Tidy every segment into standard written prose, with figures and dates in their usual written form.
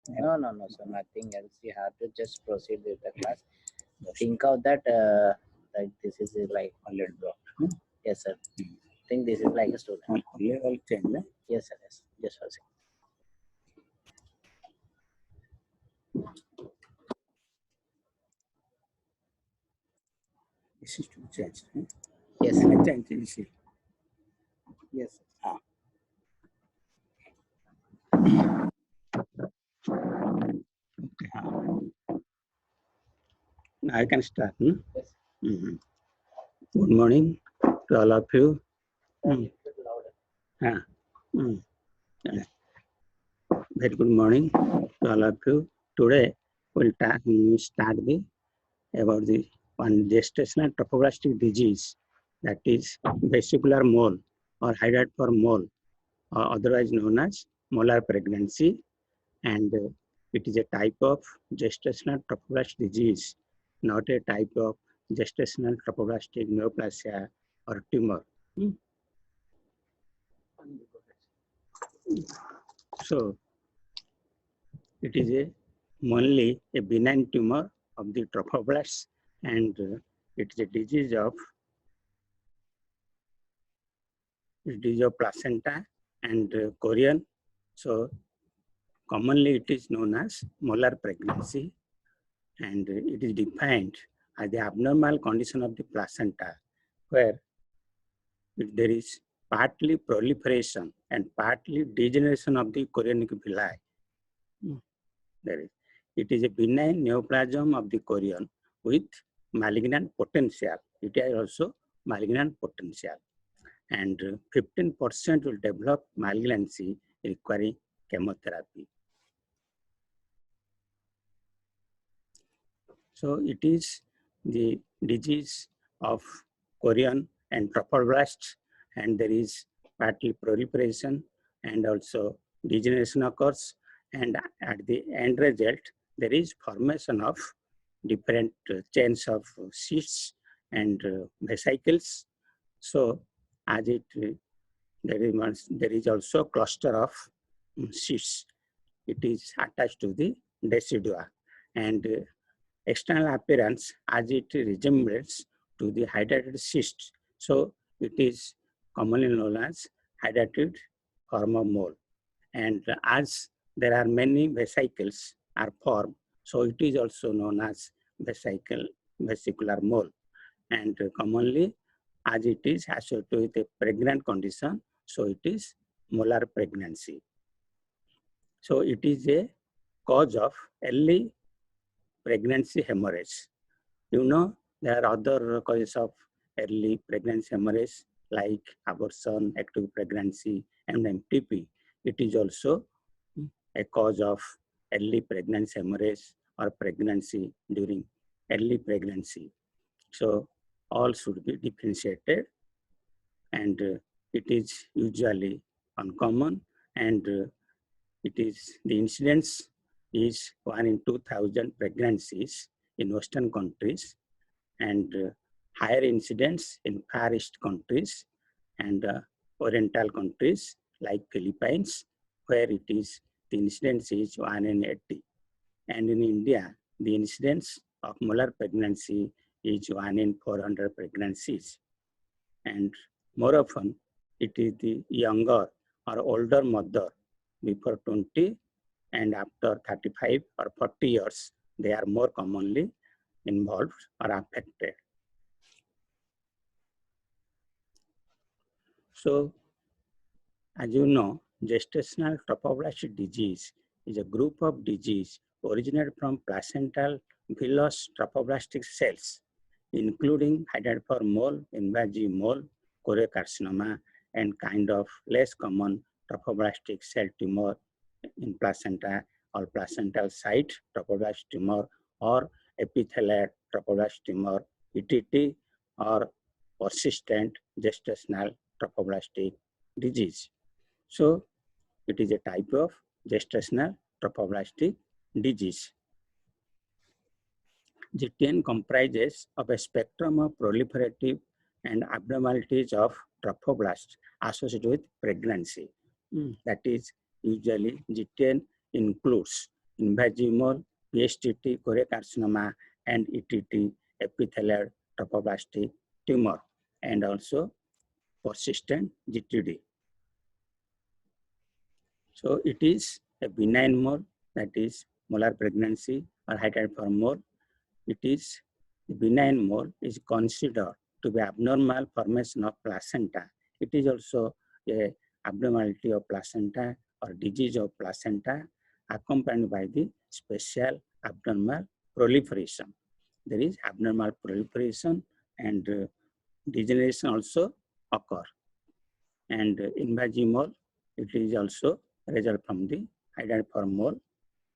No, no, no, sir. Nothing else. You have to just proceed with the class. Think of that. Like this is like 100 block. Yes, sir. Think this is like a student. Level change. Yes, sir. Yes. Just for a second. This is to change. Yes, sir. Change this. Yes, sir. Okay. Now I can start. Yes. Good morning to all of you. Louder. Very good morning to all of you. Today we'll start about the one gestational trophoblastic disease, that is vesicular mole or hydatid for mole, or otherwise known as molar pregnancy, and it is a type of gestational trophoblastic disease, not a type of gestational trophoblastic neoplasia or tumor. So it is mainly a benign tumor of the trophoblasts, and it is a disease of placenta and chorion. So commonly it is known as molar pregnancy, and it is defined as the abnormal condition of the placenta where there is partly proliferation and partly degeneration of the chorionic villi. It is a benign neoplasm of the chorion with malignant potential. It has also malignant potential, and 15% will develop malignancy requiring chemotherapy. So it is the disease of chorion and trophoblasts, and there is partly proliferation and also degeneration occurs, and at the end result there is formation of different chains of cysts and vesicles. So as it there is also cluster of cysts. It is attached to the decidua, and external appearance as it resembles to the hydatid cyst. So it is commonly known as hydatid form of mole. And as there are many vesicles are formed, so it is also known as vesicular mole. And commonly, as it is associated with a pregnant condition, so it is molar pregnancy. So it is a cause of early pregnancy hemorrhage. You know, there are other causes of early pregnancy hemorrhage like abortion, ectopic pregnancy, and MTP. It is also a cause of early pregnancy hemorrhage or pregnancy during early pregnancy. So all should be differentiated, and it is usually uncommon, and it is the incidence is 1 in 2,000 pregnancies in Western countries, and higher incidence in Far East countries and Oriental countries like Philippines, where it is the incidence is 1 in 80. And in India, the incidence of molar pregnancy is 1 in 400 pregnancies. And more often, it is the younger or older mother before 20 and after 35 or 40 years, they are more commonly involved or affected. So, as you know, gestational trophoblastic disease is a group of disease originated from placental villous trophoblastic cells, including hydatid mole, invasive mole, choriocarcinoma, and kind of less common trophoblastic cell tumor in placenta or placental site trophoblastic tumor or epithelial trophoblastic tumor, ETT, or persistent gestational trophoblastic disease. So it is a type of gestational trophoblastic disease. GTN comprises of a spectrum of proliferative and abnormalities of trophoblasts associated with pregnancy. That is, usually GTN includes invasive mole, PSTT, choriocarcinoma, and ETT, epithelial trophoblastic tumor, and also persistent GTD. So it is a benign mole, that is molar pregnancy or hydatidiform mole. It is the benign mole is considered to be abnormal formation of placenta. It is also a abnormality of placenta or disease of placenta accompanied by the special abnormal proliferation. There is abnormal proliferation and degeneration also occur. And invasive mole, it is also result from the hydatidiform mole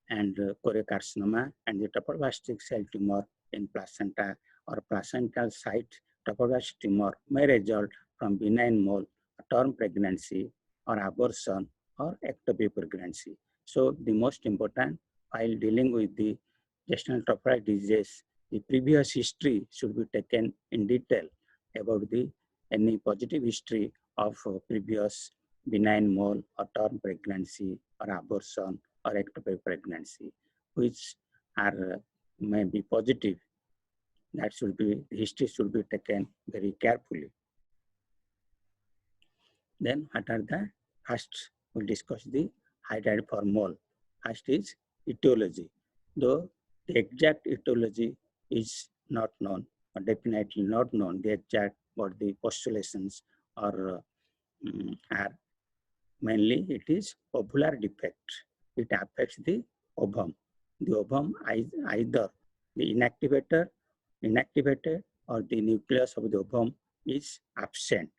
and choriocarcinoma and the trophoblastic cell tumor in placenta or placental site trophoblastic tumor may result from benign mole, term pregnancy or abortion or ectopic pregnancy. So the most important while dealing with the gestational trophoblastic disease, the previous history should be taken in detail about the any positive history of previous benign mole or term pregnancy or abortion or ectopic pregnancy, which are may be positive. That should be, history should be taken very carefully. Then what are the, first we'll discuss the hydatidiform mole. First is etiology. Though the exact etiology is not known, or definitely not known, the exact what the postulations are mainly it is ovular defect. It affects the ovum. The ovum either the inactivated or the nucleus of the ovum is absent.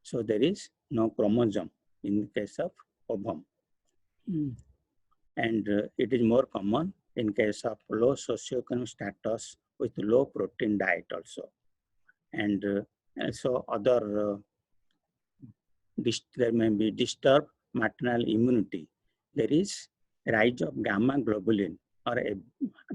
So there is no chromosome in the case of ovum. And it is more common in case of low socioeconomic status with low protein diet also. And also other there may be disturbed maternal immunity. There is rise of gamma globulin or a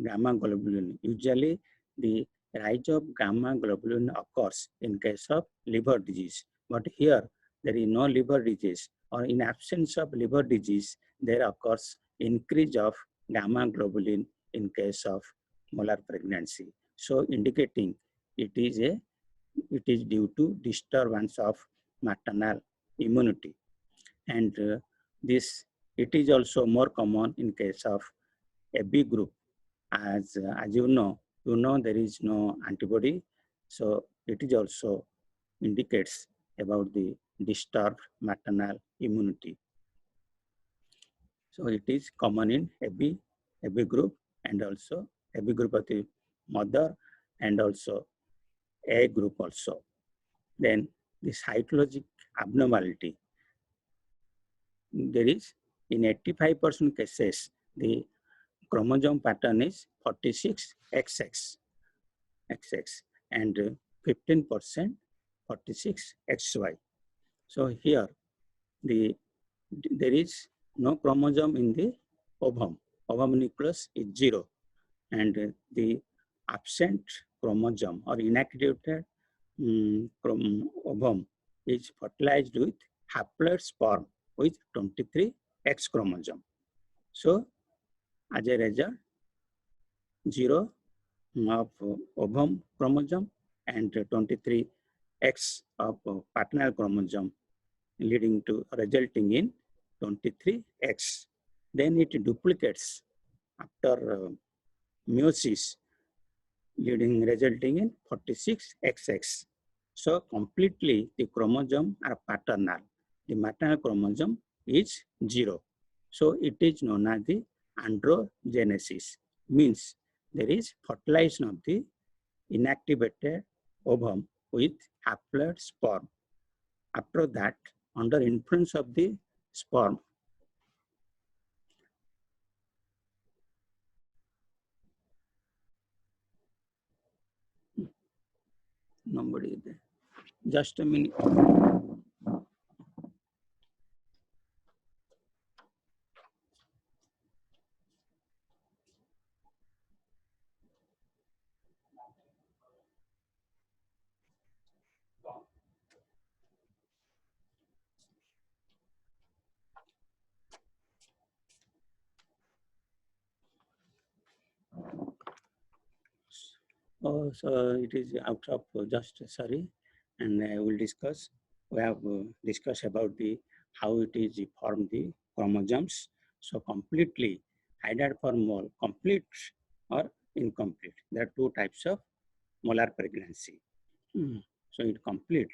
gamma globulin. Usually the rise of gamma globulin occurs in case of liver disease. But here there is no liver disease, or in absence of liver disease, there occurs increase of gamma globulin in case of molar pregnancy. So indicating it is due to disturbance of maternal immunity. And this, it is also more common in case of AB group. As you know there is no antibody. So it is also indicates about the disturbed maternal immunity. So it is common in AB group and also AB group of the mother and also A group also. Then the cytologic abnormality. There is in 85% cases, the chromosome pattern is 46XX and 15% 46XY. So here there is no chromosome in the ovum. Ovum nucleus is 0 and the absent chromosome or inactivated ovum is fertilized with haploid sperm with 23X chromosome. So as a result, 0 of ovum chromosome and 23X of paternal chromosome resulting in 23X. Then it duplicates after meiosis resulting in 46XX. So completely the chromosome are paternal. The maternal chromosome is 0. So it is known as the androgenesis. Means there is fertilization of the inactivated ovum with haploid sperm. After that, under influence of the sperm, nobody is there. Just a minute. Oh, so it is out of just sorry, and I will discuss. We have discussed about the how it is formed the chromosomes. So completely hydroformol, complete or incomplete. There are two types of molar pregnancy. So it complete.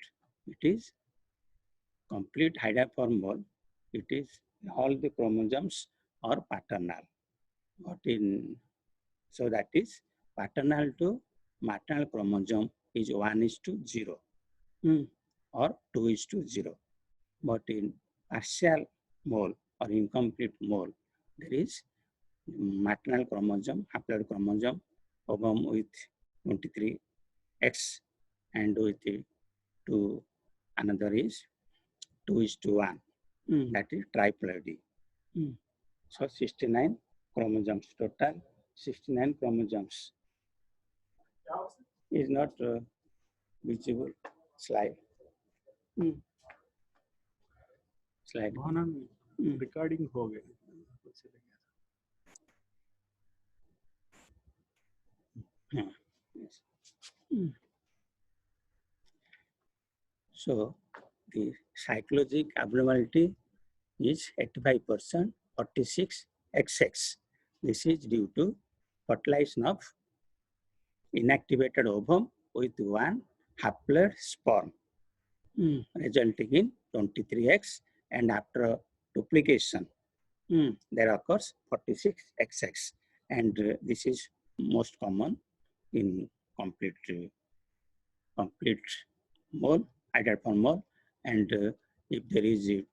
It is complete hydroformol. It is all the chromosomes are paternal. But in so that is paternal to maternal chromosome is 1:0 or 2:0. But in partial mole or incomplete mole, there is maternal chromosome, haploid chromosome, ovum with 23X and with the two, another is 2:1. That is triploidy. So 69 chromosomes total, 69 chromosomes is not visible slide. Slide. Recording हो गई Yes. So the cytologic abnormality is 85%, 46XX. This is due to fertilization of inactivated ovum with one haploid sperm, resulting in 23X, and after duplication, there occurs 46XX, and this is most common in complete mole, hydroform mole, and if there is a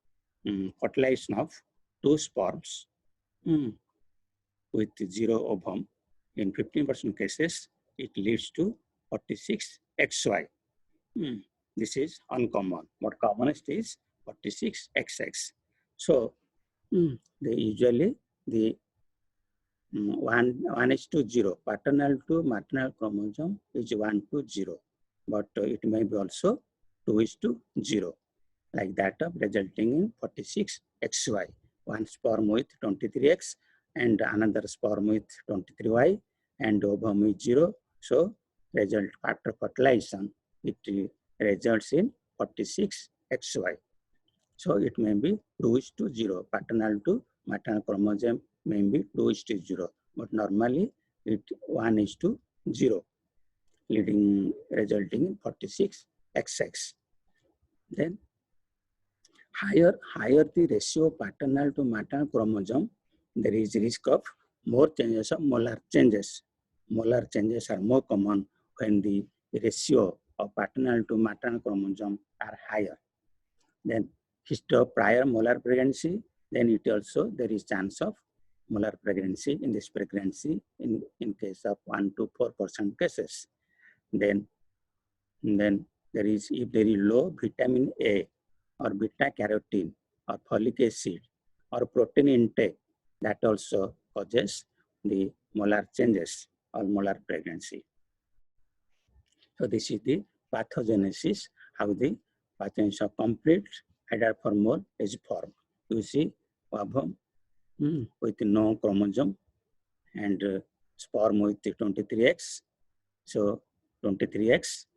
fertilization of two sperms with zero ovum, in 15% cases, it leads to 46XY. This is uncommon, but commonest is 46XX. So usually the 1:0, paternal to maternal chromosome is 1:0, but it may be also 2:0, like that of resulting in 46XY. One sperm with 23X and another sperm with 23Y and ovum with 0. So result after fertilization, it results in 46XY. So it may be 2:0, paternal to maternal chromosome may be 2:0, but normally it 1:0, resulting in 46XX. Then higher the ratio paternal to maternal chromosome, there is risk of more changes of molar changes. Molar changes are more common when the ratio of paternal to maternal chromosome are higher. Then history of prior molar pregnancy, then it also there is chance of molar pregnancy in this pregnancy in case of 1 to 4% cases. Then there is, if there is low vitamin A or beta carotene or folic acid or protein intake, that also causes the molar changes or molar pregnancy. So this is the pathogenesis, how the pathogenesis of complete hydroform mole is formed. You see ovum with no chromosome and sperm with 23X. So 23X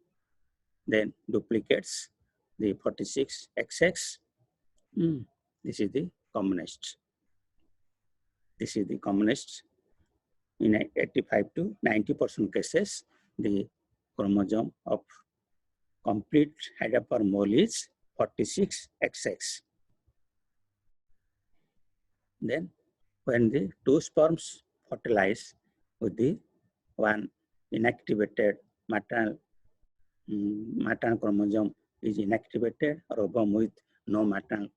then duplicates the 46XX. This is the commonest. This is the commonest. In 85 to 90% cases, the chromosome of complete hydroform mole is 46XX. Then when the two sperms fertilize with the one inactivated maternal chromosome is inactivated, or ovum with no maternal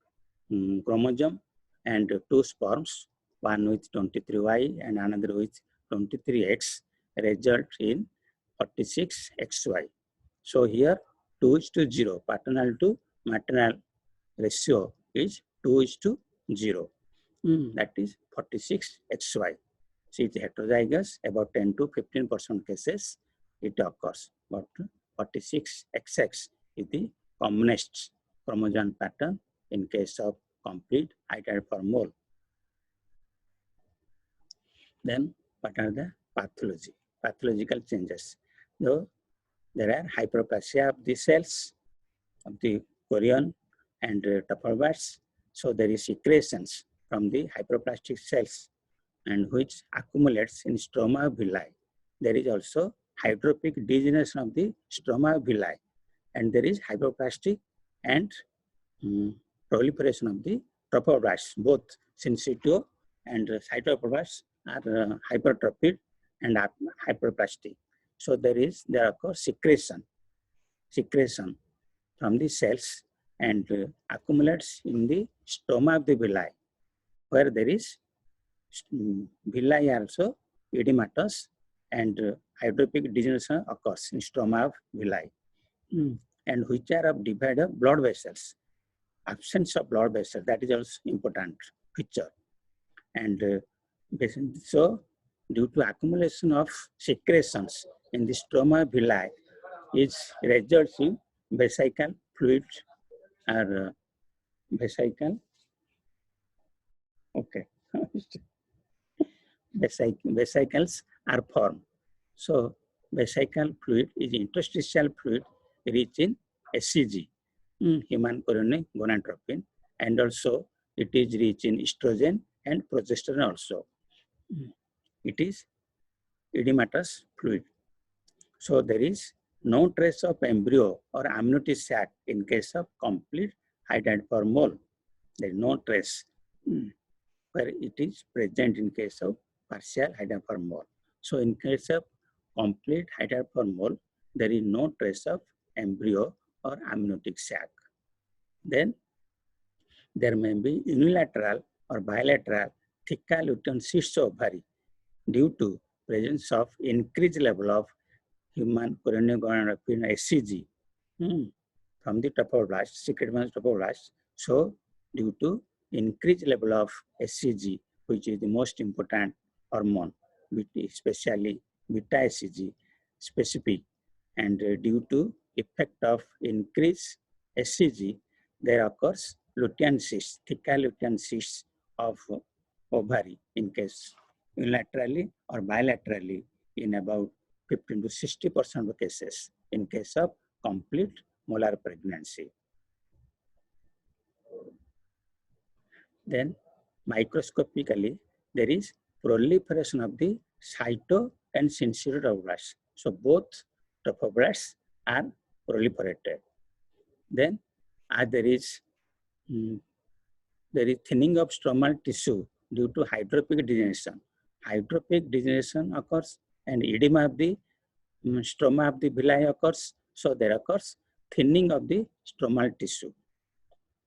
chromosome, and two sperms, one with 23Y and another with 23X, result in 46XY. So here 2:0, paternal to maternal ratio is 2:0. That is 46XY. So it's heterozygous, about 10 to 15% cases it occurs, but 46XX is the commonest chromosome pattern in case of complete hydroform mole. Then what are the pathological changes? So there are hyperplasia of the cells of the chorion and trophoblast. So there is secretions from the hyperplastic cells and which accumulates in stroma villi. There is also hydrophic degeneration of the stroma villi, and there is hyperplastic and proliferation of the trophoblasts. Both syncytio and cytoplasms are hypertrophic and hyperplastic. So there occurs secretion from the cells and accumulates in the stroma of the villi, where there is villi also edematous and hydrophic degeneration occurs in stroma of villi, and which are of divided blood vessels. Absence of blood vessels, that is also important feature. And so due to accumulation of secretions in the stroma villi is results in vesical fluid or vesicle, okay, vesicles are formed. So vesical fluid is interstitial fluid rich in HCG, human chorionic gonadotropin, and also it is rich in estrogen and progesterone also. It is edematous fluid. So there is no trace of embryo or amniotic sac in case of complete hydatidiform mole. There is no trace where it is present in case of partial hydatidiform mole. So in case of complete hydatidiform mole, there is no trace of embryo or amniotic sac. Then there may be unilateral or bilateral theca lutein cyst ovary due to presence of increased level of human chorionic gonadotropin HCG from the trophoblast, secreted trophoblast. So due to increased level of HCG, which is the most important hormone, especially beta HCG specific, and due to effect of increased HCG, there occurs lutein cysts, theca lutein cysts of ovary in case unilaterally or bilaterally in about 15 to 60% of cases in case of complete molar pregnancy. Then microscopically, there is proliferation of the cyto and syncytial trophoblasts. So both trophoblasts are proliferated. Then as there is thinning of stromal tissue due to hydrophic degeneration. Hydrophic degeneration occurs and edema of the stroma of the villi occurs. So there occurs thinning of the stromal tissue.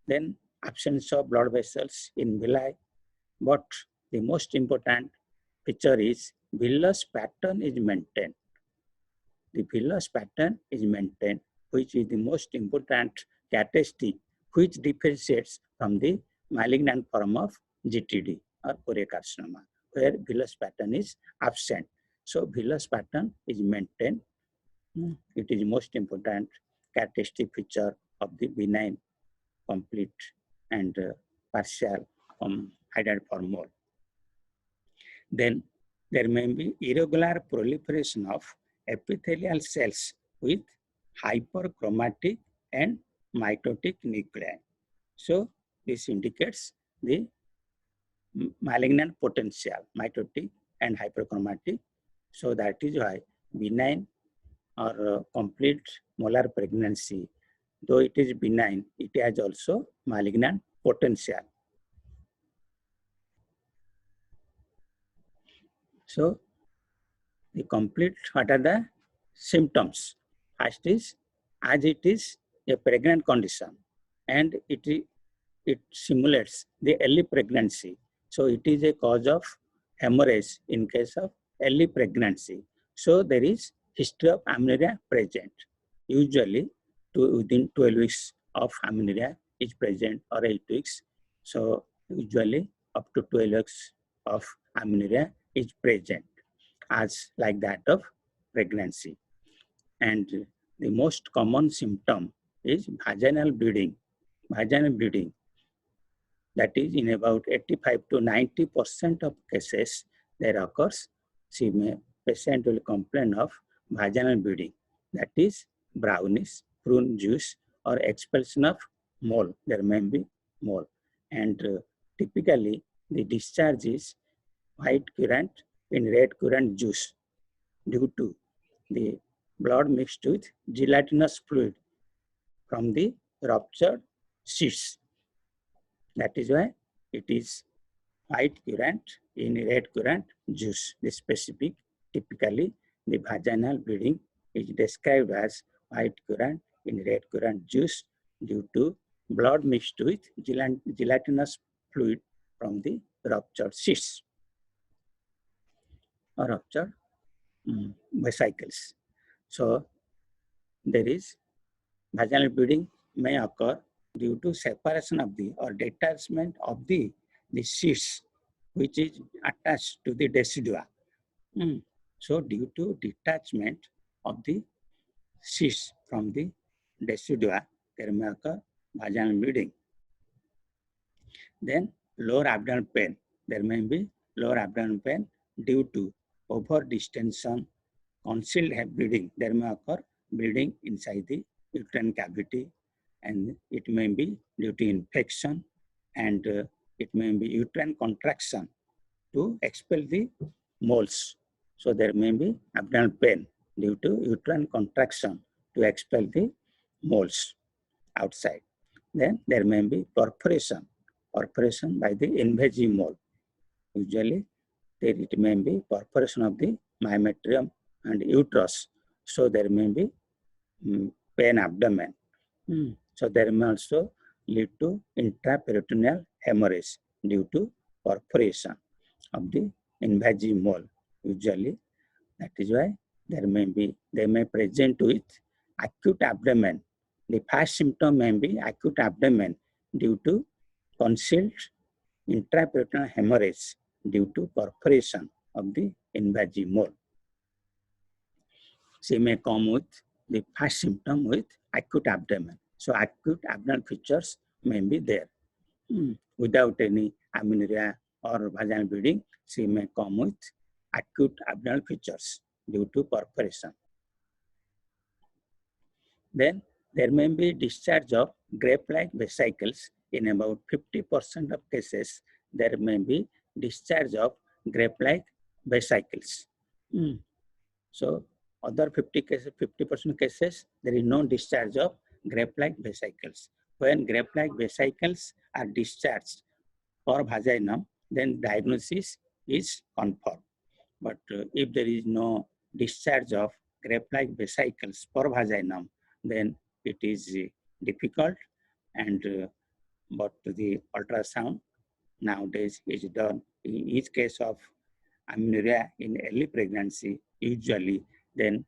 Then absence of blood vessels in villi. But the most important feature is villus pattern is maintained. The villus pattern is maintained, which is the most important characteristic which differentiates from the malignant form of GTD or choriocarcinoma, where villus pattern is absent. So villus pattern is maintained. It is most important characteristic feature of the benign, complete, and partial hydatidiform mole. Then there may be irregular proliferation of epithelial cells with hyperchromatic and mitotic nuclei. So this indicates the malignant potential, mitotic and hyperchromatic. So that is why benign or complete molar pregnancy, though it is benign, it has also malignant potential. So the complete, what are the symptoms? First is, as it is a pregnant condition and it simulates the early pregnancy. So it is a cause of hemorrhage in case of early pregnancy. So there is history of amenorrhea present. Usually within 12 weeks of amenorrhea is present or 8 weeks. So usually up to 12 weeks of amenorrhea is present as like that of pregnancy. And the most common symptom is vaginal bleeding. Vaginal bleeding, that is in about 85 to 90% of cases there occurs. Patient will complain of vaginal bleeding, that is brownish, prune juice, or expulsion of mole. There may be mole. And typically, the discharge is white currant in red currant juice due to the blood mixed with gelatinous fluid from the ruptured cysts. That is why it is white currant in red currant juice. The specific, typically, the vaginal bleeding is described as white currant in red currant juice due to blood mixed with gelatinous fluid from the ruptured cysts or ruptured vesicles. So there is vaginal bleeding may occur due to separation of the or detachment of the cysts which is attached to the decidua. So due to detachment of the cysts from the decidua, there may occur vaginal bleeding. Then lower abdominal pain. There may be lower abdominal pain due to over distension, concealed bleeding. There may occur bleeding inside the uterine cavity, and it may be due to infection, and it may be uterine contraction to expel the moles. So there may be abdominal pain due to uterine contraction to expel the moles outside. Then there may be perforation by the invasive mole. Usually it may be perforation of the myometrium and uterus. So there may be pain abdomen. So there may also lead to intraperitoneal hemorrhage due to perforation of the invasive mole. Usually, that is why they may present with acute abdomen. The first symptom may be acute abdomen due to concealed intraperitoneal hemorrhage due to perforation of the invasive mole. She may come with the first symptom with acute abdomen. So acute abdominal features may be there. Without any amenorrhea or vaginal bleeding, she may come with acute abdominal features due to perforation. Then there may be discharge of grape-like vesicles. In about 50% of cases, there may be discharge of grape-like vesicles. So other 50% cases, there is no discharge of grape-like vesicles. When grape-like vesicles are discharged per vaginum, then diagnosis is confirmed. But if there is no discharge of grape-like vesicles per vaginum, then it is difficult, and but the ultrasound nowadays is done in each case of amenorrhea in early pregnancy. Usually, then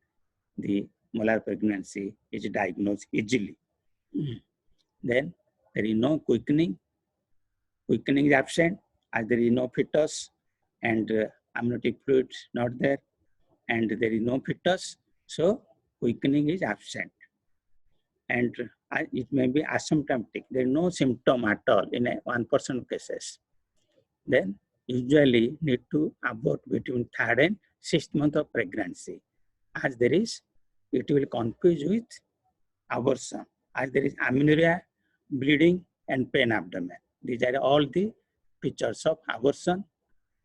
the molar pregnancy is diagnosed easily. Then there is no quickening. Quickening is absent, as there is no fetus, and amniotic fluid not there, and there is no fetus, so quickening is absent. And it may be asymptomatic. There is no symptom at all in 1% of cases. Then usually need to abort between 3rd and 6th month of pregnancy. As there is, it will confuse with abortion. As there is amenorrhea, bleeding, and pain abdomen. These are all the features of abortion.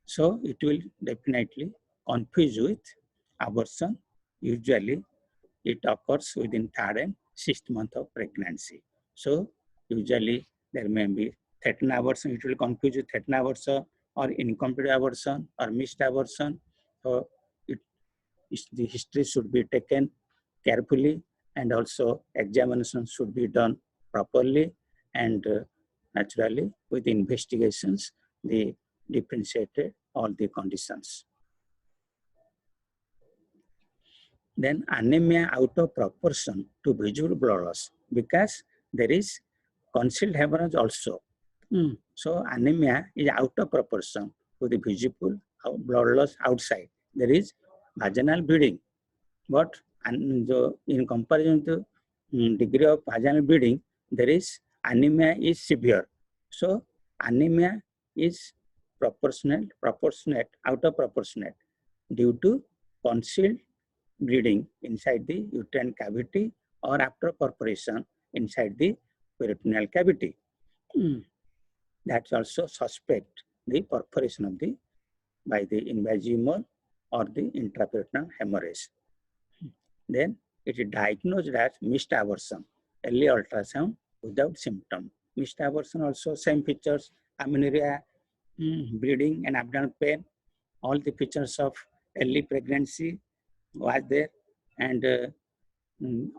So it will definitely confuse with abortion. Usually it occurs within 3rd and 6th month of pregnancy. So usually there may be threatened abortion. It will confuse with threatened abortion or incomplete abortion or missed abortion. So the history should be taken carefully, and also examination should be done properly, and naturally with investigations they differentiated all the conditions. Then anemia out of proportion to visible blood loss, because there is concealed hemorrhage also. So anemia is out of proportion to the visible blood loss outside. There is vaginal bleeding, but in comparison to degree of vaginal bleeding, there is anemia is severe. So anemia is proportionate, out of proportionate due to concealed bleeding inside the uterine cavity or after perforation inside the peritoneal cavity. That's also suspect the perforation of the by the invasive mole or the intraperitoneal hemorrhage. Then it is diagnosed as missed abortion, early ultrasound without symptom. Missed abortion also same features, amenorrhea, bleeding and abdominal pain, all the features of early pregnancy was there, and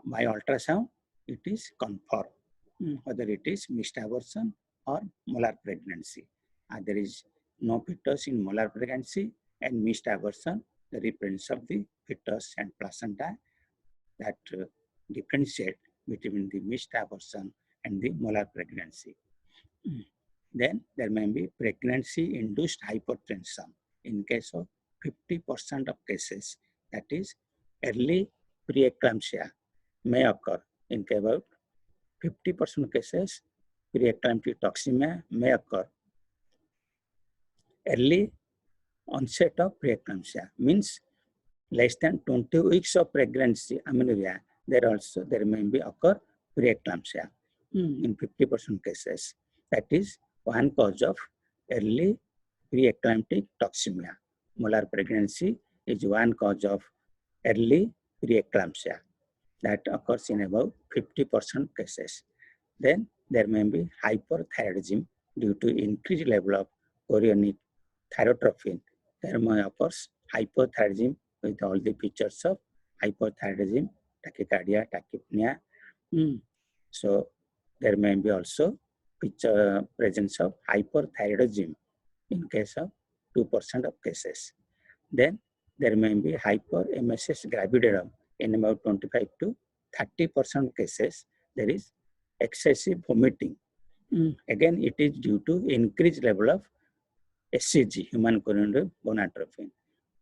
by ultrasound it is confirmed whether it is missed abortion or molar pregnancy. There is no fetus in molar pregnancy and missed abortion, the represents of the fetus and placenta that differentiate between the missed abortion and the molar pregnancy. Then there may be pregnancy-induced hypertension in case of 50% of cases, that is early preeclampsia may occur in about 50% of cases. Preeclamptic toxemia may occur. Early onset of preeclampsia means less than 20 weeks of pregnancy amenorrhea, there may be occur preeclampsia in 50% cases. That is one cause of early preeclamptic toxemia. Molar pregnancy is one cause of early preeclampsia that occurs in about 50% cases. Then there may be hyperthyroidism due to increased level of chorionic thyrotrophin. There may occur hyperthyroidism with all the features of hyperthyroidism, tachycardia, tachypnea. So there may be also presence of hyperthyroidism in case of 2% of cases. Then there may be hyperemesis gravidarum in about 25 to 30% cases. There is excessive vomiting. Again, it is due to increased level of HCG, human chorionic gonadotropin.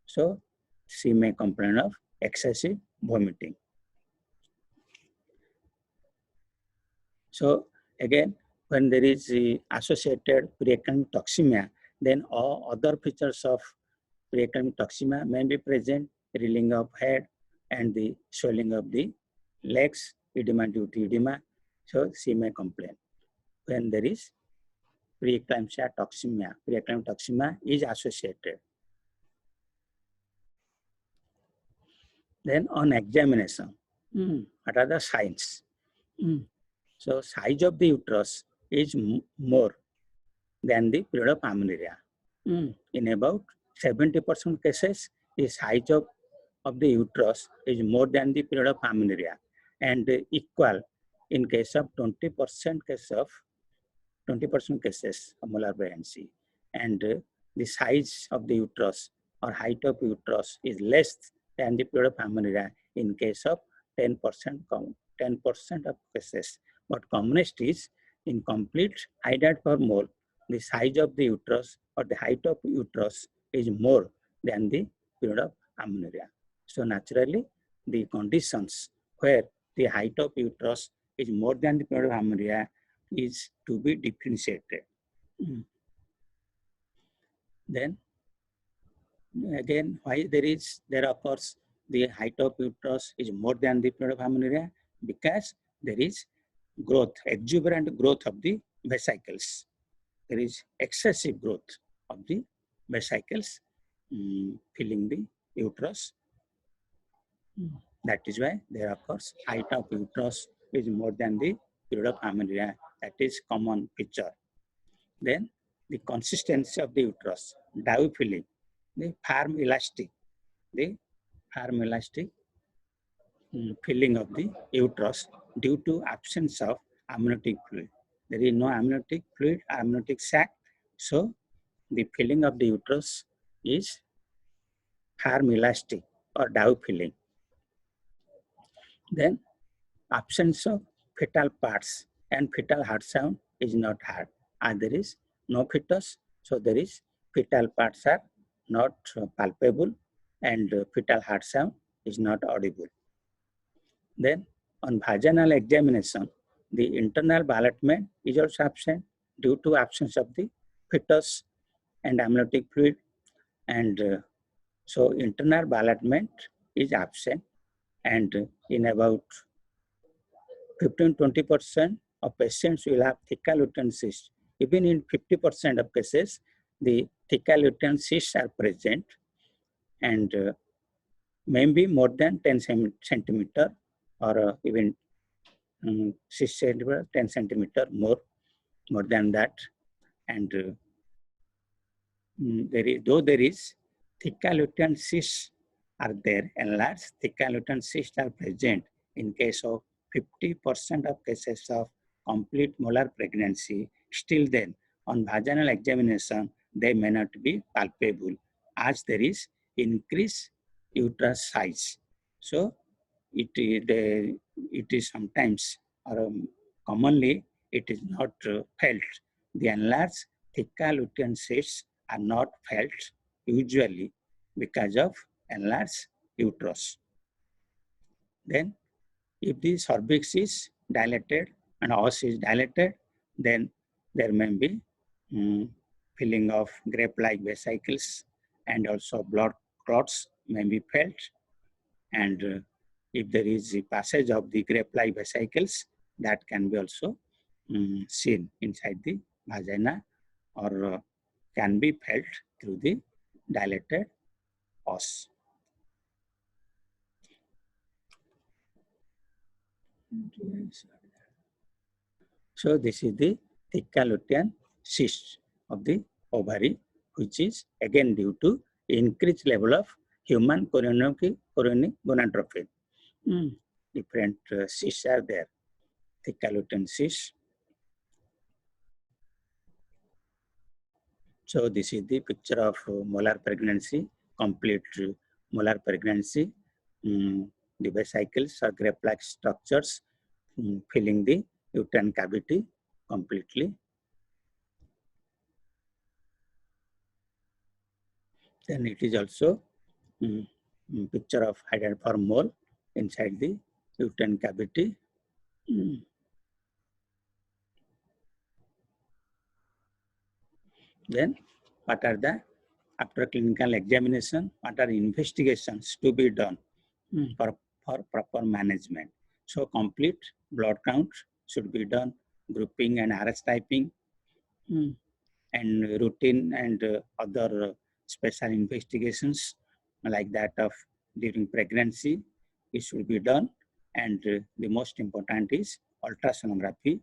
So she may complain of excessive vomiting. So again, when there is associated preeclamptic toxemia, then all other features of preeclamptic toxemia may be present, reeling of head and the swelling of the legs, edema due to edema. So she may complain. When there is preeclampsia toxemia, preeclamptic toxemia is associated. Then on examination, what are the signs? So size of the uterus is more than the period of amenorrhea. In about 70% cases, the size of the uterus is more than the period of amenorrhea, and equal in case of 20% cases of molar pregnancy. And the size of the uterus or height of uterus is less than the period of amenorrhea in case of 10% of cases. But commonest is in complete idiot per mole, the size of the uterus or the height of uterus is more than the period of amenorrhea. So naturally, the conditions where the height of uterus is more than the period of amenorrhea is to be differentiated. Then again, why there occurs the height of uterus is more than the period of amenorrhea? Because there is growth, exuberant growth of the vesicles. There is excessive growth of the vesicles filling the uterus. That is why there occurs height of uterus is more than the period of amenorrhea. That is common feature. Then the consistency of the uterus, dough filling, the firm elastic filling of the uterus due to absence of amniotic fluid. There is no amniotic fluid, amniotic sac, so the filling of the uterus is firm elastic or dough filling. Then absence of fetal parts and fetal heart sound is not heard. And there is no fetus, so there is fetal parts are not palpable and fetal heart sound is not audible. Then on vaginal examination, the internal ballotment is also absent due to absence of the fetus and amniotic fluid, and so internal ballotment is absent and in about 15-20% of patients will have thecal uterine cysts. Even in 50% of cases, the thecal uterine cysts are present, and maybe more than 10 centimeter or even 6 centimeter, 10 centimeter more than that. And though there is thecal uterine cysts are there, enlarged thecal uterine cysts are present in case of 50% of cases of complete molar pregnancy. Still then, on vaginal examination, they may not be palpable as there is increased uterus size. So it is sometimes or commonly it is not felt. The enlarged thecal uterine cysts are not felt usually because of enlarged uterus. Then if the cervix is dilated and os is dilated, then there may be filling of grape-like vesicles, and also blood clots may be felt. And if there is a passage of the grape-like vesicles, that can be also seen inside the vagina, or can be felt through the dilated os. So this is the thecal uterine cyst of the ovary, which is again due to increased level of human chorionic gonadotropin. Different cysts are there, thecal uterine cysts. So this is the picture of molar pregnancy, complete molar pregnancy. The vesicles are grape-like structures filling the uterine cavity completely. Then it is also picture of hydatidiform mole inside the uterine cavity. Then what are the, after clinical examination, what are investigations to be done for proper management? So complete blood count should be done, grouping and RS typing, and routine and other special investigations like that of during pregnancy, it should be done. And the most important is ultrasonography.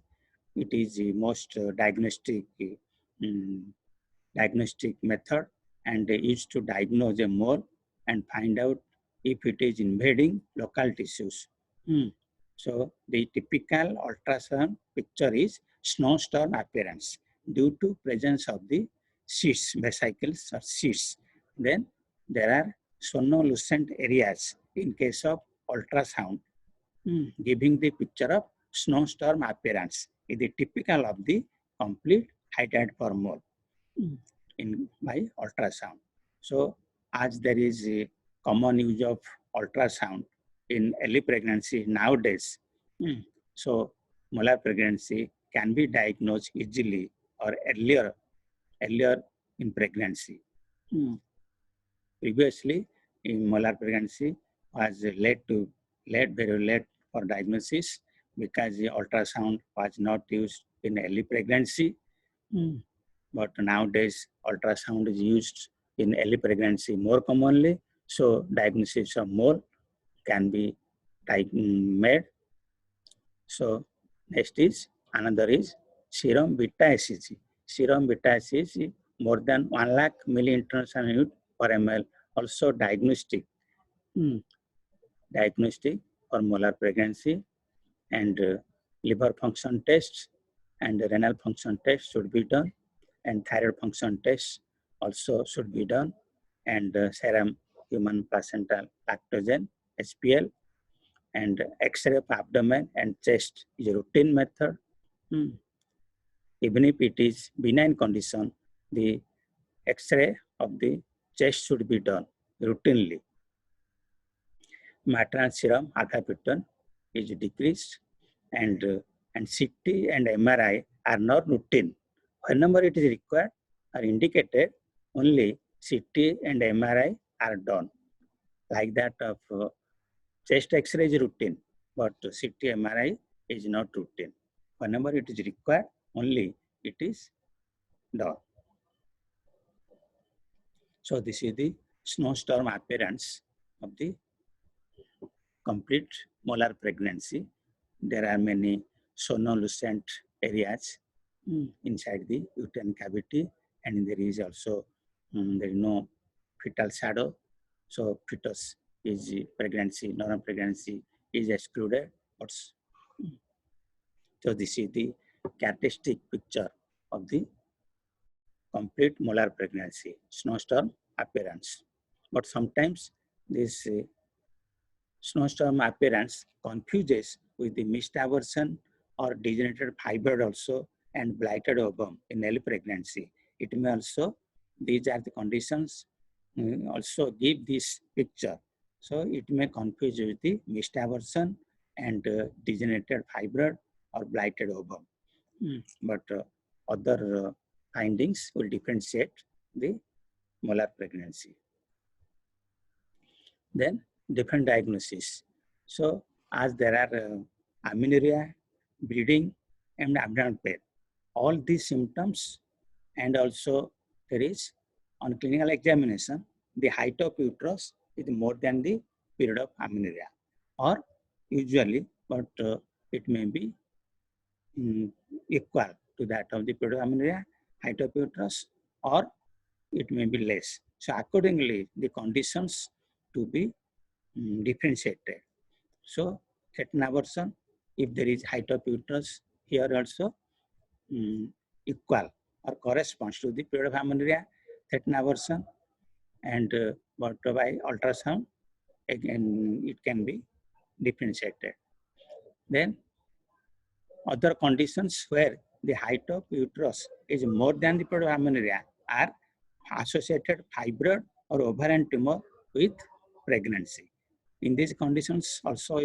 It is the most diagnostic method, and used to diagnose a mole and find out if it is invading local tissues. So the typical ultrasound picture is snowstorm appearance due to presence of the cysts, vesicles or cysts. Then there are sonolucent areas in case of ultrasound, giving the picture of snowstorm appearance. It is typical of the complete hydatidiform mole by ultrasound. So as there is a common use of ultrasound in early pregnancy nowadays, so molar pregnancy can be diagnosed easily or earlier in pregnancy. Previously, in molar pregnancy was very late for diagnosis because the ultrasound was not used in early pregnancy. But nowadays, ultrasound is used in early pregnancy more commonly, so diagnosis of mole can be made. So next is, another is serum beta HCG. Serum beta HCG more than 1 lakh milli-international unit per ml, also diagnostic for molar pregnancy. And liver function tests and renal function tests should be done, and thyroid function tests also should be done, and serum human placental lactogen HPL, and X-ray of abdomen and chest is a routine method. Even if it is benign condition, the X-ray of the chest should be done routinely. Maternal serum alpha-fetoin is decreased, and CT and MRI are not routine. Whenever it is required or indicated, only CT and MRI are done. Like that of chest X-ray is routine, but CT MRI is not routine. Whenever it is required, only it is done. So this is the snowstorm appearance of the complete molar pregnancy. There are many sonolucent areas inside the uterine cavity, and there is also there is no fetal shadow. So fetus is pregnancy, normal pregnancy is excluded. So this is the characteristic picture of the complete molar pregnancy, snowstorm appearance. But sometimes this snowstorm appearance confuses with the missed abortion or degenerated fibroid also and blighted ovum in early pregnancy. It may also, these are the conditions also give this picture. So it may confuse with the missed abortion and degenerated fibroid or blighted ovum. But other findings will differentiate the molar pregnancy. Then different diagnosis. So as there are amenorrhea, bleeding, and abdominal pain, all these symptoms, and also there is on clinical examination, the height of uterus is more than the period of amenorrhea, or usually, but it may be equal to that of the period of amenorrhea, height of uterus, or it may be less. So accordingly, the conditions to be differentiated. So certain abortion, if there is height of uterus, here also equal or corresponds to the period of amenorrhea, certain abortion, and but by ultrasound, again it can be differentiated. Then other conditions where the height of uterus is more than the period of amenorrhea are associated fibroid or ovarian tumor with pregnancy. In these conditions also,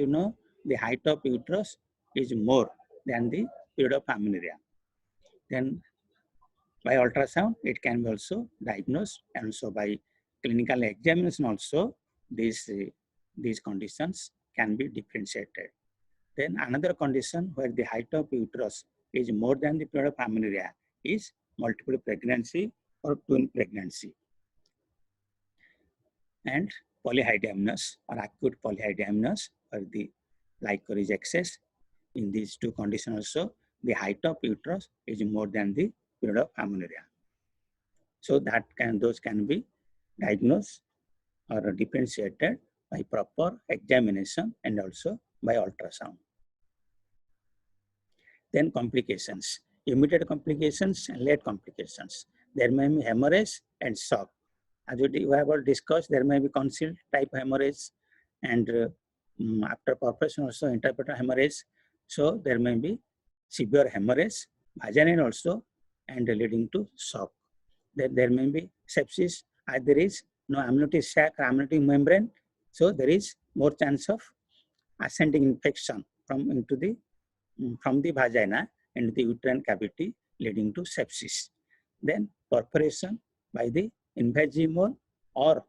the height of uterus is more than the period of amenorrhea. Then by ultrasound, it can be also diagnosed, and also by clinical examination also, these conditions can be differentiated. Then another condition where the height of uterus is more than the period of amenorrhea is multiple pregnancy or twin pregnancy. And polyhydramnios or acute polyhydramnios, or the liquor is excess. In these two conditions also, the height of uterus is more than the period of amenorrhea. So those can be diagnosed or differentiated by proper examination and also by ultrasound. Then complications, immediate complications and late complications. There may be hemorrhage and shock. As we have already discussed, there may be concealed type hemorrhage, and after perforation also intraperitoneal hemorrhage. So there may be severe hemorrhage, vaginal also, and leading to shock. Then there may be sepsis, as there is no amniotic sac or amniotic membrane, so there is more chance of ascending infection from the vagina into the uterine cavity, leading to sepsis. Then perforation by the invasive mole or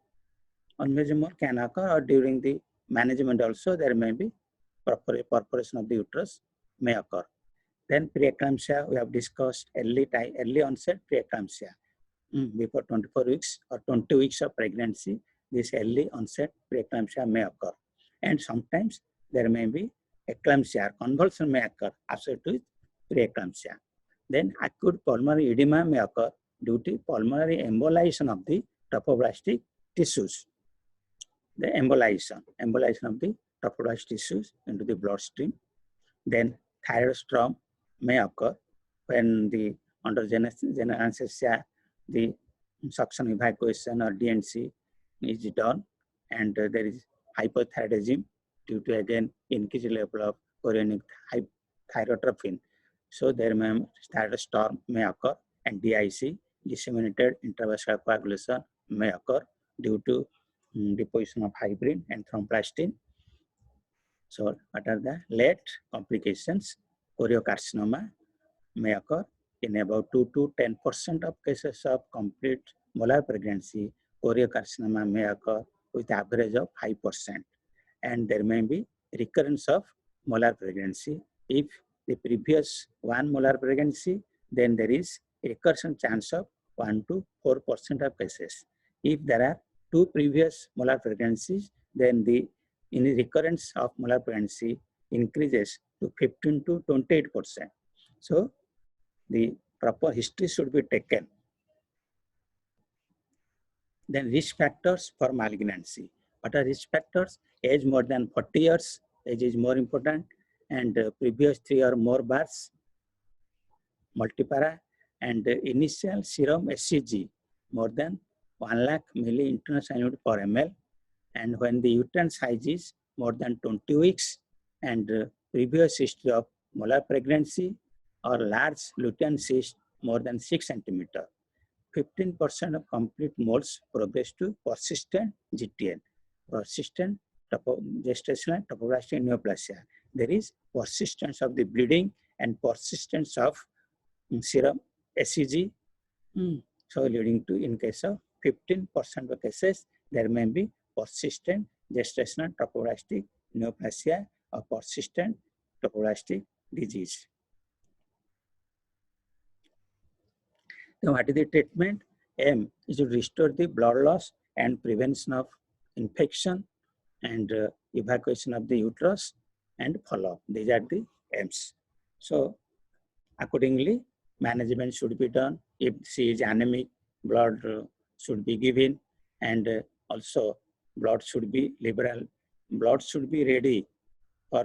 invasive mole can occur, or during the management also there may be perforation of the uterus may occur. Then preeclampsia, we have discussed early onset preeclampsia. Before 24 weeks or 20 weeks of pregnancy, this early onset preeclampsia may occur. And sometimes there may be eclampsia, convulsion may occur associated with preeclampsia. Then acute pulmonary edema may occur due to pulmonary embolization of the trophoblastic tissues. The embolization of the trophoblastic tissues into the bloodstream. Then thyroid storm may occur when the under general anesthesia, the suction evacuation or DNC is done, and there is hypothyroidism due to again increased level of chorionic thyrotrophin. So there may thyroid storm may occur, and DIC, disseminated intravascular coagulation, may occur due to deposition of fibrin and thromboplastin. So what are the late complications? Choriocarcinoma may occur in about 2 to 10% of cases of complete molar pregnancy. Choriocarcinoma may occur with average of 5%. and there may be recurrence of molar pregnancy. If the previous 1 molar pregnancy, then there is recursion chance of 1 to 4% of cases. If there are 2 previous molar pregnancies, then the recurrence of molar pregnancy increases to 15 to 28%. So the proper history should be taken. Then risk factors for malignancy. What are risk factors? Age more than 40 years, age is more important, and previous 3 or more births, multipara, and initial serum HCG more than 1 lakh milli-internal unit per ml, and when the uterine size is more than 20 weeks, and previous history of molar pregnancy or large lutein cyst more than 6 centimeter. 15% of complete moles progress to persistent GTN, persistent gestational topographic neoplasia. There is persistence of the bleeding and persistence of serum HCG. So leading to, in case of 15% of cases, there may be persistent gestational topographic neoplasia or persistent topographic disease. Then what is the treatment? Aim is to restore the blood loss and prevention of infection and evacuation of the uterus and follow-up. These are the aims. So accordingly, management should be done. If she is anemic, blood should be given, and also blood should be liberal. Blood should be ready for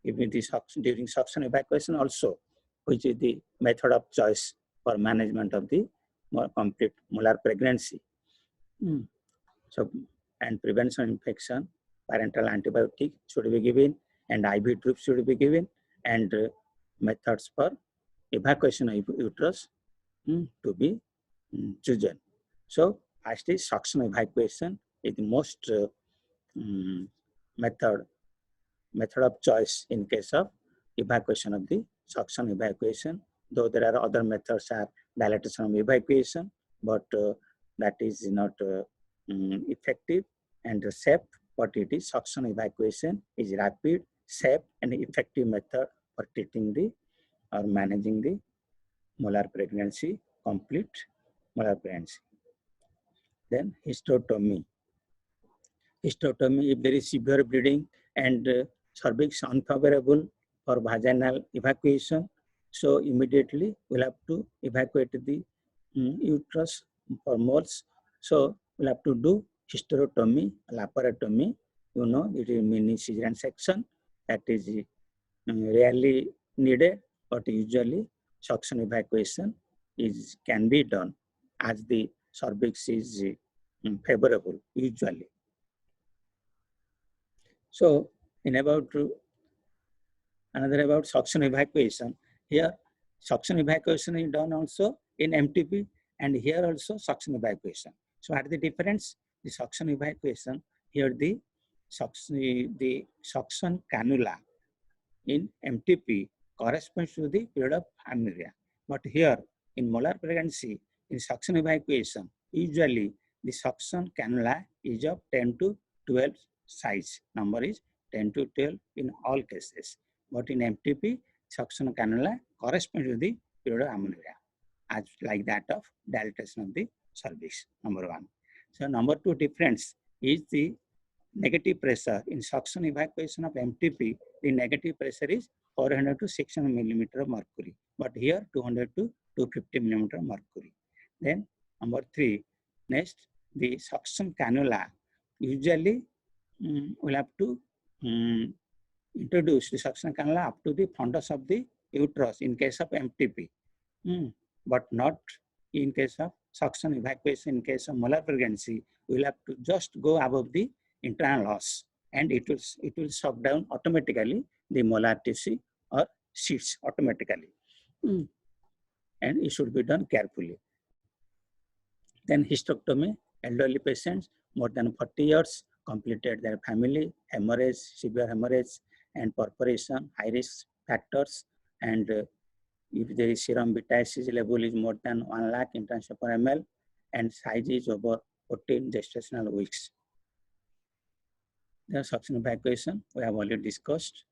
even the during suction evacuation also, which is the method of choice for management of the more complete molar pregnancy. So, and prevention of infection, parental antibiotic should be given, and IV drip should be given, and methods for evacuation of uterus to be chosen. So, first is suction evacuation is the most method of choice in case of evacuation of the suction evacuation. Though there are other methods are dilatation of evacuation, but that is not effective and safe. But it is suction evacuation is rapid, safe, and effective method for treating the or managing the molar pregnancy, complete molar pregnancy. Then hysterectomy. Hysterectomy, if there is severe bleeding and cervix unfavorable for vaginal evacuation, so immediately we'll have to evacuate the uterus for moles. So we'll have to do hysterectomy, laparotomy. You know, it is mini cesarean section that is rarely needed, but usually suction evacuation can be done as the cervix is favorable usually. So in another about suction evacuation, here suction evacuation is done also in MTP, and here also suction evacuation. So what is the difference? The suction evacuation, here the suction cannula in MTP corresponds to the period of amenorrhea. But here in molar pregnancy, in suction evacuation, usually the suction cannula is of 10 to 12 size. Number is 10 to 12 in all cases. But in MTP, suction cannula corresponds to the period of amenorrhea, as like that of dilatation of the cervix, number 1. So number 2 difference is the negative pressure. In suction evacuation of MTP, the negative pressure is 400 to 600 millimeter of mercury, but here 200 to 250 millimeter of mercury. Then number 3, next, the suction cannula. Usually we'll have to introduce the suction cannula up to the fundus of the uterus in case of MTP, but not in case of suction evacuation. In case of molar pregnancy, we'll have to just go above the internal os, and it will suck down automatically the molar tissue or sheets automatically, and it should be done carefully. Then hysterectomy, elderly patients more than 40 years, completed their family, hemorrhage, severe hemorrhage, and perforation, high risk factors, and if there is serum beta HCG level is more than 1 lakh international per ml, and size is over 14 gestational weeks. The suction evacuation we have already discussed.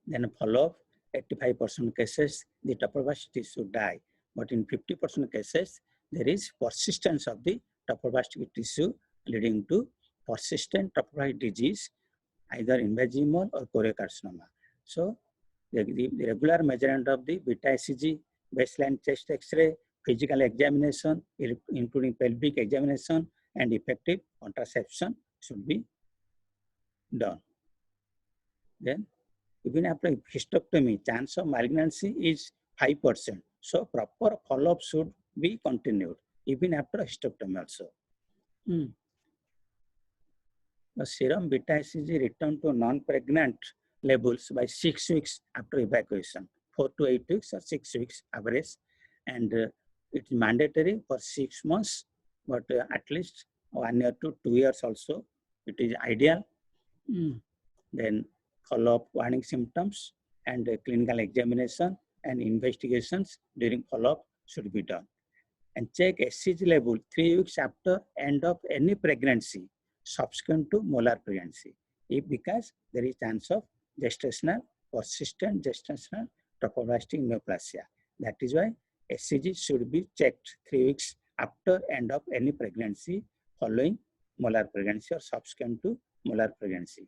Then follow-up, 85% cases, the topographic tissue die. But in 50% cases, there is persistence of the topographic tissue leading to persistent topographic disease, either invasive mole or choriocarcinoma. So the regular measurement of the beta ECG, baseline chest X-ray, physical examination, including pelvic examination, and effective contraception should be done. Then, even after hysterectomy, chance of malignancy is 5%. So proper follow-up should be continued, even after hysterectomy also. The serum beta ECG return to non-pregnant levels by 6 weeks after evacuation, 4 to 8 weeks or 6 weeks average, and it is mandatory for 6 months, but at least 1 year to 2 years also, it is ideal. Then follow-up warning symptoms and clinical examination and investigations during follow-up should be done. And check SCG level 3 weeks after end of any pregnancy subsequent to molar pregnancy, because there is chance of persistent gestational tropoblastic neoplasia. That is why SCG should be checked 3 weeks after end of any pregnancy following molar pregnancy or subsequent to molar pregnancy.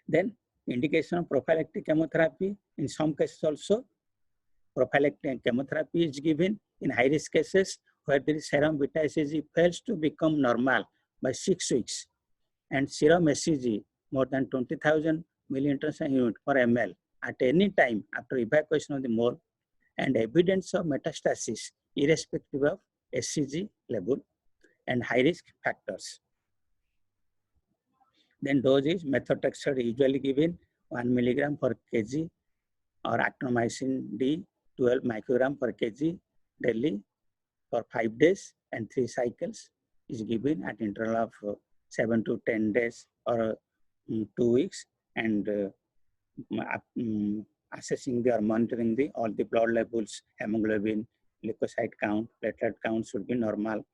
Then indication of prophylactic chemotherapy. In some cases also, prophylactic chemotherapy is given in high-risk cases where the serum beta ECG fails to become normal by 6 weeks, and serum ECG more than 20,000 milliliters per unit per ml at any time after evacuation of the mole, and evidence of metastasis irrespective of SCG level and high-risk factors. Then dose is methotrexate usually given 1 milligram per kg or actinomycin D 12 microgram per kg daily for 5 days, and 3 cycles is given at interval of 7 to 10 days or 2 weeks, and assessing or monitoring all the blood levels, hemoglobin, leukocyte count, platelet count should be normal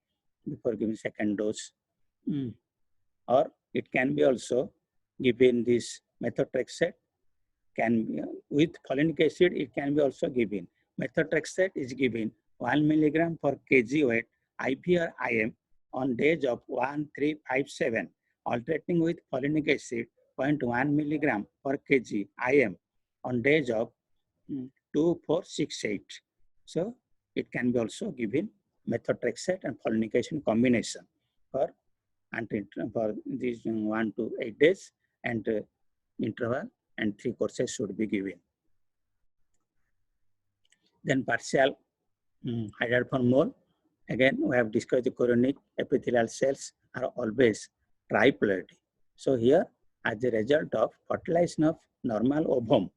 before giving second dose. Or it can be also given this methotrexate can be with folinic acid. It can be also given. Methotrexate is given 1 milligram per kg weight IV or IM on days of 1, 3, 5, 7, alternating with folinic acid 0.1 milligram per kg IM on days of 2, 4, 6, 8. So it can be also given methotrexate and folinic acid combination for these 1 to 8 days, and interval and 3 courses should be given. Then partial hydride per mole. Again, we have discussed the chorionic epithelial cells are always triploid. So here, as a result of fertilization of normal ovum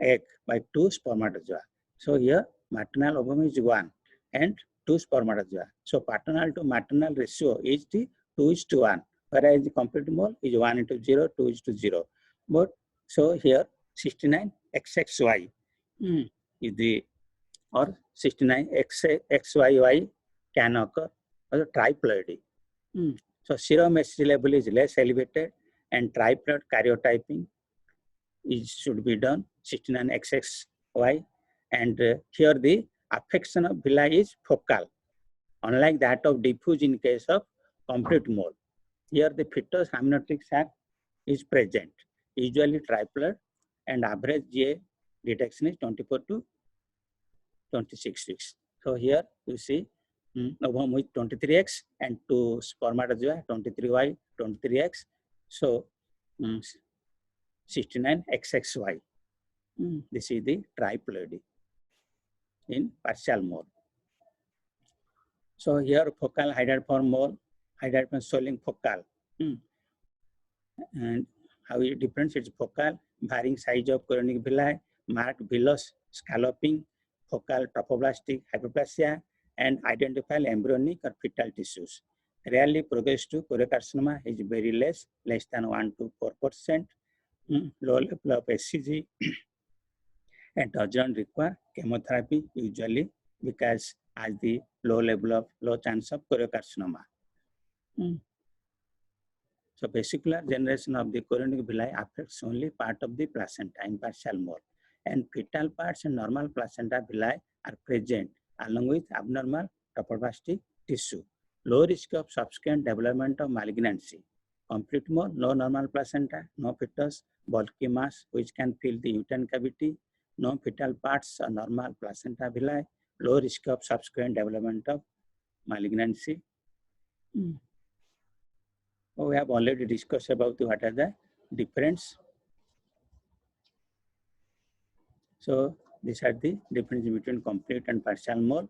egg by 2 spermatozoa. So here, maternal ovum is 1 and 2 spermatozoa. So paternal to maternal ratio is the 2:1, whereas the complete mole is 1:0, 2:0. But so here 69 XXY is the, or 69 XYY can occur as a triploidy. So serum SCG level is less elevated, and triploid karyotyping should be done 69 XXY, and here the affection of villi is focal, unlike that of diffuse in case of complete mole. Here the fetus amniotic sac is present, usually triploid, and average GA detection is 24 to 26 weeks. So here you see ovum with 23X and 2 spermatozoa, 23Y, 23X. So 69 XXY. This is the triploidy in partial mole. So here focal hydride per mole, hydride per swelling focal. And how it differentiates focal, varying size of chorionic villi, marked villous scalloping, focal tropoblastic hyperplasia, and identifiable embryonic or fetal tissues. Rarely progress to choriocarcinoma is very less than 1 to 4%. Low level of SCG and doesn't require chemotherapy usually, because as the low chance of choriocarcinoma. So vesicular generation of the chorionic villi affects only part of the placenta in partial mole, and fetal parts and normal placenta villi are present along with abnormal tropoplastic tissue. Low risk of subsequent development of malignancy. Complete mole, no normal placenta, no fetus, bulky mass which can fill the uterine cavity, no fetal parts or normal placenta villi, low risk of subsequent development of malignancy. We have already discussed about what are the difference. So these are the difference between complete and partial mole.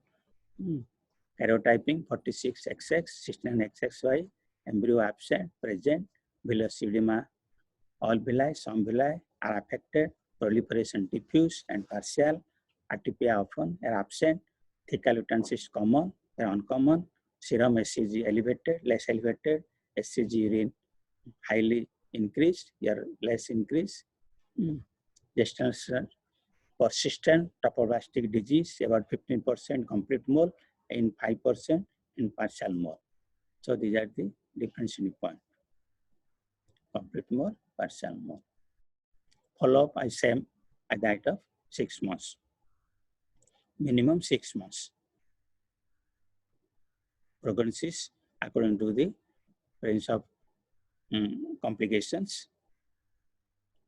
Karyotyping 46XX, 69XXY, embryo absent, present, villus edema, all villi, some villi are affected, proliferation diffuse and partial, atypia often are absent, thecal utensis common, are uncommon, serum HCG elevated, less elevated, HCG urine highly increased, here less increased. Gestational persistent tropoplastic disease, about 15% complete mole, in 5% in partial mole. So these are the differentiating point. Complete mole, partial mole. Follow-up I same at that of 6 months. Minimum 6 months. Prognosis according to the range of complications.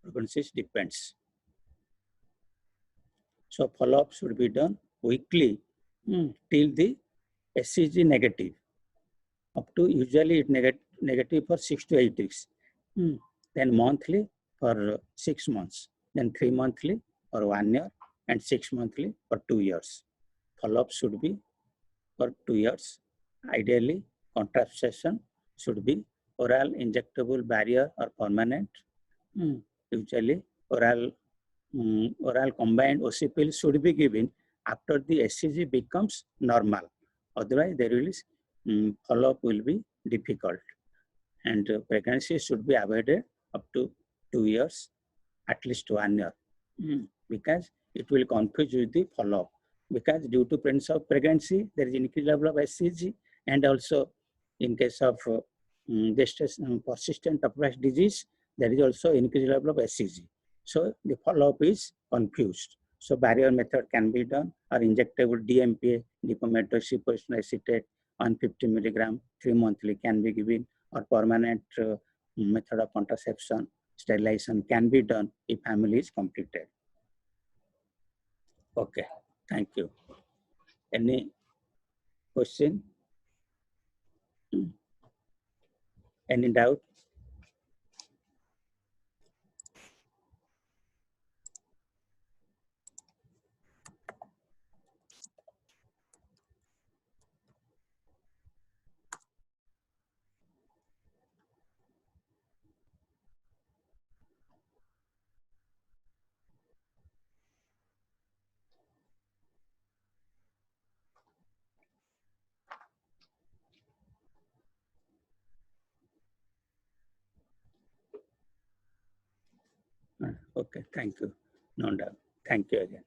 Prognosis depends. So follow-up should be done weekly till the HCG negative. Up to usually it negative for 6 to 8 weeks. Then monthly for 6 months. Then 3 monthly for 1 year and 6 monthly for 2 years. Follow-up should be for 2 years. Ideally, contraception should be oral injectable barrier or permanent. Usually oral combined OC pill should be given after the HCG becomes normal. Otherwise, there is follow-up will be difficult. And pregnancy should be avoided up to 2 years, at least 1 year, because it will confuse with the follow-up. Because due to presence of pregnancy, there is increased level of HCG, and also in case of persistent tropoplastic disease, there is also increased level of HCG. So the follow-up is confused. So barrier method can be done, or injectable DMPA, dipomethylhydroxypropanol acetate, 150 milligram 3 monthly can be given, or permanent method of contraception, sterilization can be done if family is completed. Okay, thank you. Any question? Any doubt? Okay, thank you. No doubt. Thank you again.